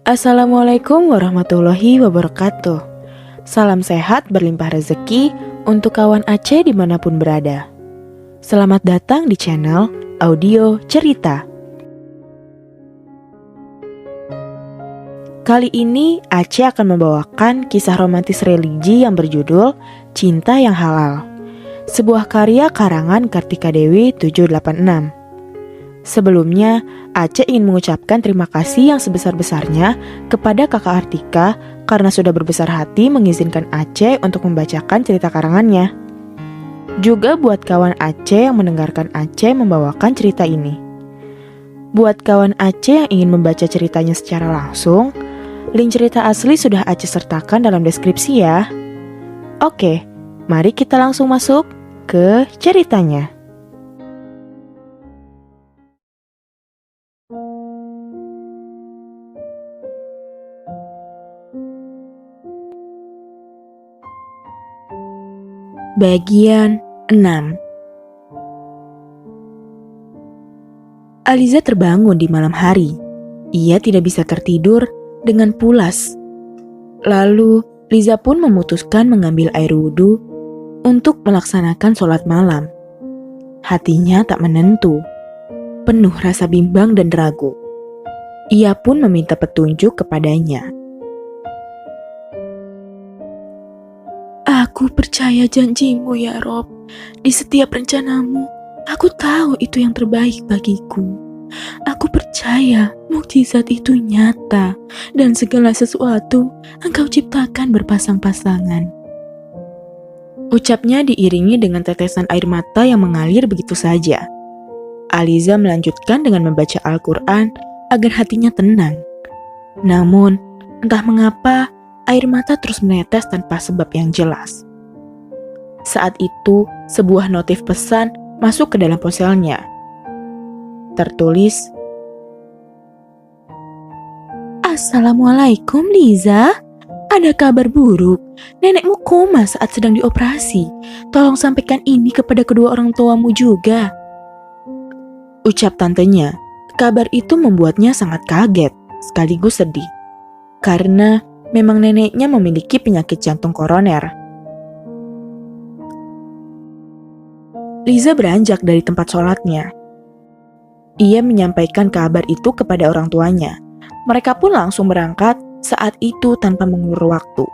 Assalamualaikum warahmatullahi wabarakatuh. Salam sehat berlimpah rezeki untuk kawan Aceh dimanapun berada. Selamat datang di channel Audio Cerita. Kali ini Aceh akan membawakan kisah romantis religi yang berjudul Cinta yang Halal, sebuah karya karangan Kartika Dewi 786. Sebelumnya, Aceh ingin mengucapkan terima kasih yang sebesar-besarnya kepada kakak Artika karena sudah berbesar hati mengizinkan Aceh untuk membacakan cerita karangannya. Juga buat kawan Aceh yang mendengarkan Aceh membawakan cerita ini. Buat kawan Aceh yang ingin membaca ceritanya secara langsung, link cerita asli sudah Aceh sertakan dalam deskripsi ya. Oke, mari kita langsung masuk ke ceritanya. Bagian 6. Aliza terbangun di malam hari. Ia tidak bisa tertidur dengan pulas. Lalu, Liza pun memutuskan mengambil air wudhu untuk melaksanakan sholat malam. Hatinya tak menentu, penuh rasa bimbang dan ragu. Ia pun meminta petunjuk kepadanya. Aku percaya janjimu ya Rob. Di setiap rencanamu, aku tahu itu yang terbaik bagiku. Aku percaya mukjizat itu nyata dan segala sesuatu engkau ciptakan berpasang-pasangan. Ucapnya diiringi dengan tetesan air mata yang mengalir begitu saja. Aliza melanjutkan dengan membaca Al-Quran agar hatinya tenang. Namun, entah mengapa air mata terus menetes tanpa sebab yang jelas. Saat itu, sebuah notif pesan masuk ke dalam ponselnya. Tertulis, Assalamualaikum Liza, ada kabar buruk. Nenekmu koma saat sedang dioperasi. Tolong sampaikan ini kepada kedua orang tuamu juga. Ucap tantenya. Kabar itu membuatnya sangat kaget, sekaligus sedih. Karena memang neneknya memiliki penyakit jantung koroner. Liza beranjak dari tempat sholatnya. Ia menyampaikan kabar itu kepada orang tuanya. Mereka pun langsung berangkat saat itu tanpa mengulur waktu.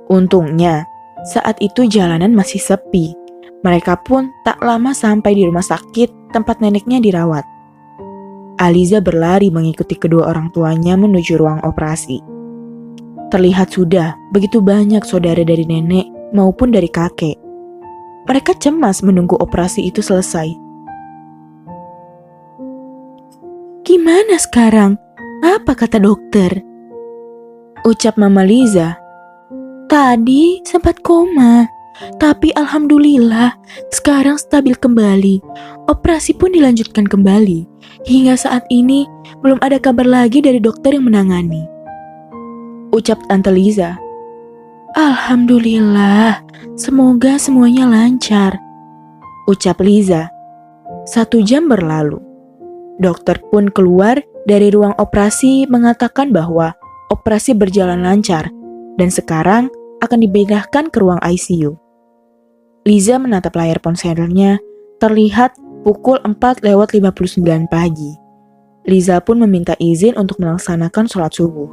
Untungnya, saat itu jalanan masih sepi. Mereka pun tak lama sampai di rumah sakit tempat neneknya dirawat. Aliza berlari mengikuti kedua orang tuanya menuju ruang operasi. Terlihat sudah begitu banyak saudara dari nenek maupun dari kakek. Mereka cemas menunggu operasi itu selesai. Gimana sekarang? Apa kata dokter? Ucap Mama Liza. Tadi sempat koma, tapi alhamdulillah sekarang stabil kembali. Operasi pun dilanjutkan kembali. Hingga saat ini belum ada kabar lagi dari dokter yang menangani. Ucap Tante Liza. Alhamdulillah, semoga semuanya lancar. Ucap Liza. 1 jam berlalu. Dokter pun keluar dari ruang operasi mengatakan bahwa operasi berjalan lancar dan sekarang akan dipindahkan ke ruang ICU. Liza menatap layar ponselnya, terlihat pukul 4:59 pagi. Liza pun meminta izin untuk melaksanakan sholat subuh.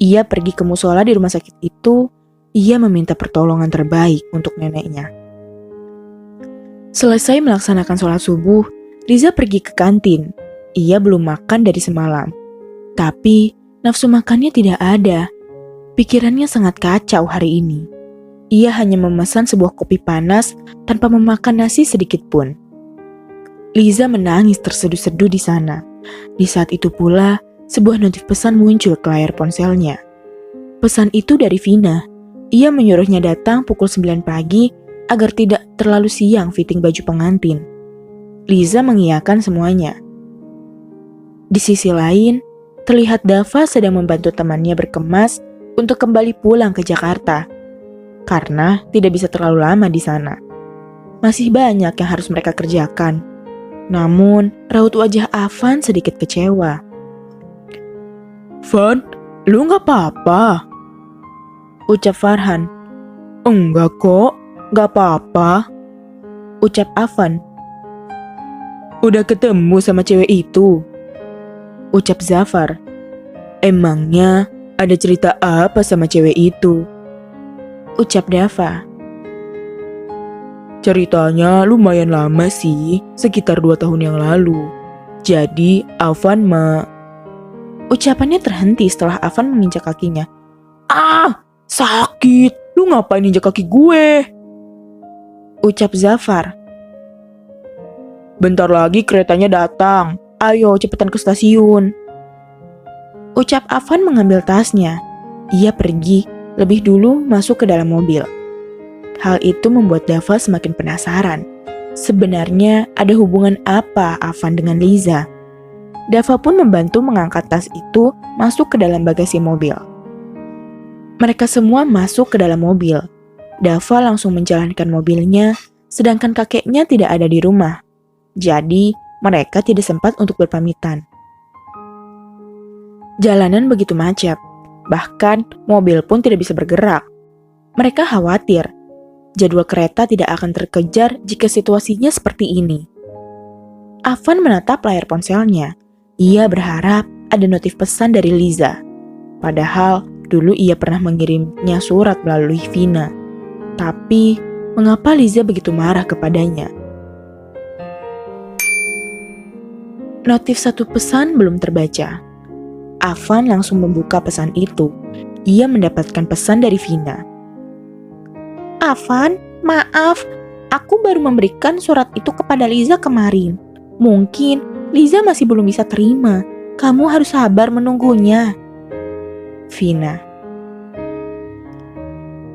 Ia pergi ke musola di rumah sakit itu. Ia meminta pertolongan terbaik untuk neneknya. Selesai melaksanakan sholat subuh, Liza pergi ke kantin. Ia belum makan dari semalam. Tapi nafsu makannya tidak ada. Pikirannya sangat kacau hari ini. Ia hanya memesan sebuah kopi panas tanpa memakan nasi sedikit pun. Liza menangis terseduh-seduh di sana. Di saat itu pula, sebuah notif pesan muncul ke layar ponselnya. Pesan itu dari Vina. Ia menyuruhnya datang pukul 9 pagi agar tidak terlalu siang fitting baju pengantin. Liza mengiyakan semuanya. Di sisi lain, terlihat Dava sedang membantu temannya berkemas untuk kembali pulang ke Jakarta. Karena tidak bisa terlalu lama di sana. Masih banyak yang harus mereka kerjakan. Namun, raut wajah Afan sedikit kecewa. Van, lu gak apa-apa? Ucap Farhan. Enggak kok, gak apa-apa. Ucap Afan. Udah ketemu sama cewek itu? Ucap Zafar. Emangnya ada cerita apa sama cewek itu? Ucap Dava. Ceritanya lumayan lama sih, sekitar 2 tahun yang lalu. Jadi Afan Ucapannya terhenti setelah Afan menginjak kakinya. Ah, sakit, lu ngapain injak kaki gue? Ucap Zafar. Bentar lagi keretanya datang, ayo cepetan ke stasiun. Ucap Afan mengambil tasnya. Ia pergi, lebih dulu masuk ke dalam mobil. Hal itu membuat Dava semakin penasaran. Sebenarnya ada hubungan apa Afan dengan Liza? Dava pun membantu mengangkat tas itu masuk ke dalam bagasi mobil. Mereka semua masuk ke dalam mobil. Dava langsung menjalankan mobilnya, sedangkan kakeknya tidak ada di rumah. Jadi, mereka tidak sempat untuk berpamitan. Jalanan begitu macet, bahkan mobil pun tidak bisa bergerak. Mereka khawatir jadwal kereta tidak akan terkejar jika situasinya seperti ini. Afan menatap layar ponselnya. Ia berharap ada notif pesan dari Liza. Padahal dulu ia pernah mengirimnya surat melalui Vina. Tapi mengapa Liza begitu marah kepadanya? Notif satu pesan belum terbaca. Afan langsung membuka pesan itu. Ia mendapatkan pesan dari Vina. Afan, maaf, aku baru memberikan surat itu kepada Liza kemarin. Mungkin Liza masih belum bisa terima. Kamu harus sabar menunggunya. Vina.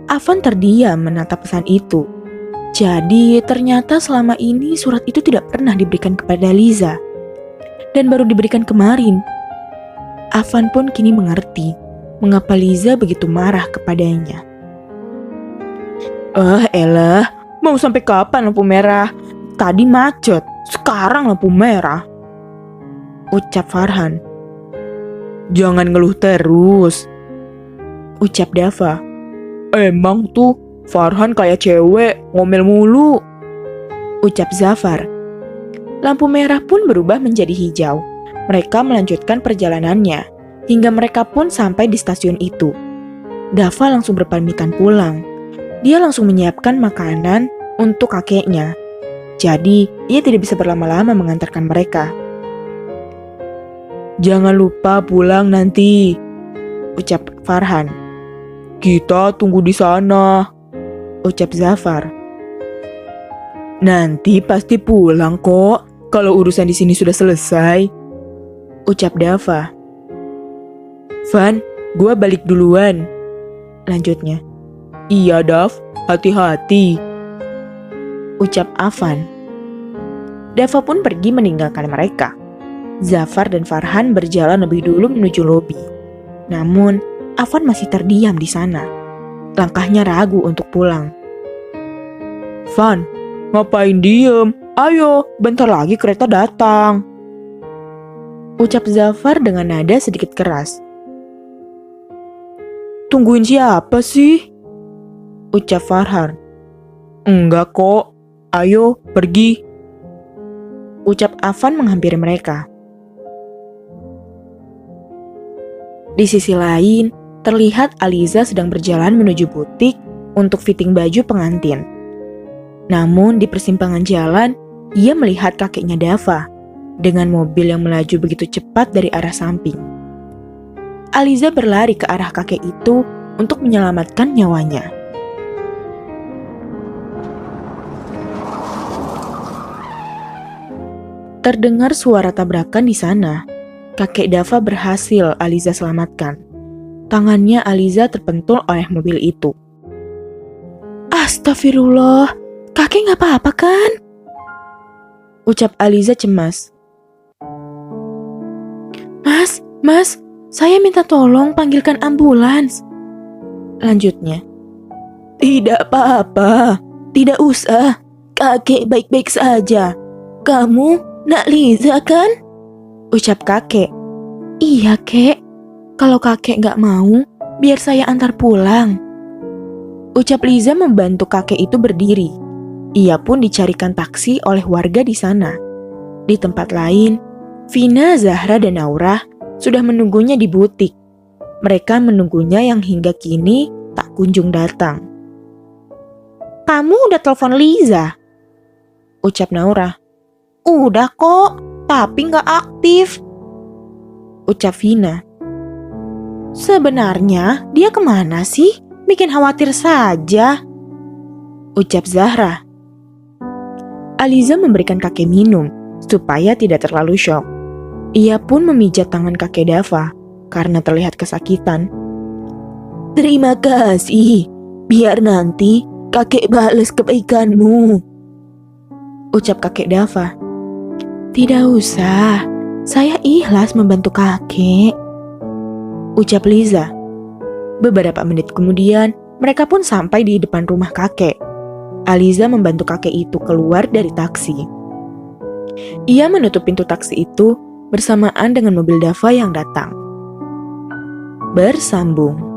Afan terdiam menatap pesan itu. Jadi ternyata selama ini surat itu tidak pernah diberikan kepada Liza. Dan baru diberikan kemarin. Afan pun kini mengerti mengapa Liza begitu marah kepadanya. Elah, mau sampai kapan lampu merah? Tadi macet, sekarang lampu merah. Ucap Farhan. Jangan ngeluh terus. Ucap Dava. Emang tuh Farhan kayak cewek, ngomel mulu. Ucap Zafar. Lampu merah pun berubah menjadi hijau. Mereka melanjutkan perjalanannya, hingga mereka pun sampai di stasiun itu. Dava langsung berpamitan pulang. Dia langsung menyiapkan makanan untuk kakeknya. Jadi, ia tidak bisa berlama-lama mengantarkan mereka. Jangan lupa pulang nanti, ucap Farhan. Kita tunggu di sana, ucap Zafar. Nanti pasti pulang kok, kalau urusan di sini sudah selesai, ucap Dava. Van, gua balik duluan, lanjutnya. Iya Dav, hati-hati, ucap Afan. Dava pun pergi meninggalkan mereka. Zafar dan Farhan berjalan lebih dulu menuju lobi. Namun, Afan masih terdiam di sana. Langkahnya ragu untuk pulang. Van, ngapain diem? Ayo, bentar lagi kereta datang, ucap Zafar dengan nada sedikit keras. Tungguin siapa sih? Ucap Farhan. Enggak kok, ayo pergi, ucap Afan menghampiri mereka. Di sisi lain, terlihat Aliza sedang berjalan menuju butik untuk fitting baju pengantin. Namun di persimpangan jalan, ia melihat kakeknya Dava dengan mobil yang melaju begitu cepat dari arah samping. Aliza berlari ke arah kakek itu untuk menyelamatkan nyawanya. Terdengar suara tabrakan di sana. Kakek Dava berhasil Aliza selamatkan. Tangannya Aliza terpentul oleh mobil itu. Astagfirullah, kakek gak apa-apa kan? Ucap Aliza cemas. Mas, saya minta tolong panggilkan ambulans, lanjutnya. Tidak apa-apa, tidak usah, kakek baik-baik saja. Kamu nak Liza kan? Ucap kakek. Iya kek, Kalau kakek nggak mau, biar saya antar pulang. Ucap Liza membantu kakek itu berdiri. Ia pun dicarikan taksi oleh warga di sana. Di tempat lain, Vina, Zahra, dan Naura sudah menunggunya di butik. Mereka menunggunya yang hingga kini tak kunjung datang. Kamu udah telepon Liza? Ucap Naura. Udah kok, tapi nggak aktif. Ucap Vina. Sebenarnya dia kemana sih? Bikin khawatir saja. Ucap Zahra. Aliza memberikan kakek minum supaya tidak terlalu syok. Ia pun memijat tangan kakek Dava karena terlihat kesakitan. Terima kasih, biar nanti kakek balas kebaikanmu. Ucap kakek Dava. Tidak usah, saya ikhlas membantu kakek. Ucap Liza. Beberapa menit kemudian, mereka pun sampai di depan rumah kakek. Aliza membantu kakek itu keluar dari taksi. Ia menutup pintu taksi itu bersamaan dengan mobil Dava yang datang. Bersambung.